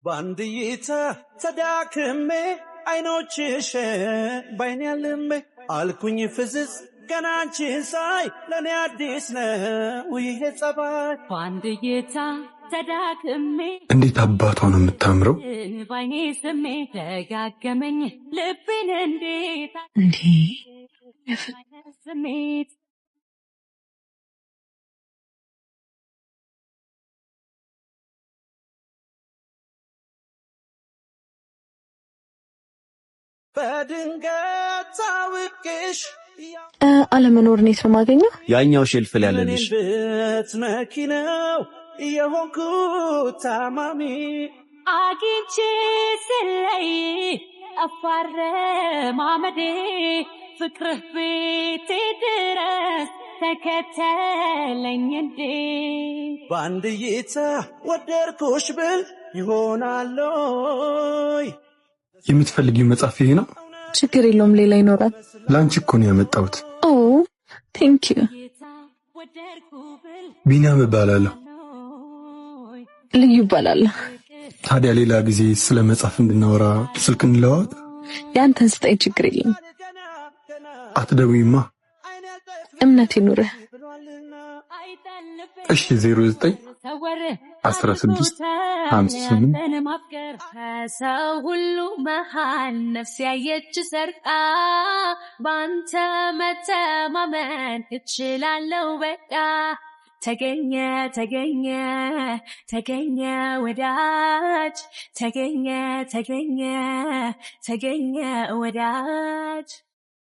ባንድይታ ተዳክሜ አይኖችሽ ባይኔ ያልሜ አልኩኝ ፍዝዝ ገናንቺን ሳይ ለኔ አዲስ ነው ይሄ ጸባይ ባንድይታ ተዳክሜ እንዴት አባቷ ነው የምታምረው ባይኔ ስሜ ደጋገመኝ ልቤን እንዴት እንዴ ስሜት በድንገት ታውቂሽ አለመኖር ነው የማገኘው ያኛው ሼልፍ ላይ ያለልሽ መኪናው የሆንኩት ታማሚ አግኝቼ ስለይ አፋረ ማመዴ ፍቅርህ ቤቴ ድረስ ተከተለኝ እንዴ ባንድይታ ወደድኩሽ ብል ይሆናለይ የምትፈልጊው መጽሐፍ ይሄ ነው ችግር የለውም ሌላ ይኖራል ላንቺ እኮ ነው ያመጣሁት ኦ ቴንክ ዩ ቢኒያም እባላለሁ ልዩ እባላለሁ ታዲያ ሌላ ጊዜ ስለ መጽሐፍ እንድናወራ ስልክ እንለዋወጥ ያንተን ስጠኝ ችግር የለም አትደውይማ እምነት ይኑርህ እሺ 09 16 58 ሰው ሁሉ መሃል ነፍስ ያየች ሰርቃ ባንተ መተማመን እችላለሁ በቃ ተገኘ ተገኘ ተገኘ ወዳጅ ተገኘ ተገኘ ተገኘ ወዳጅ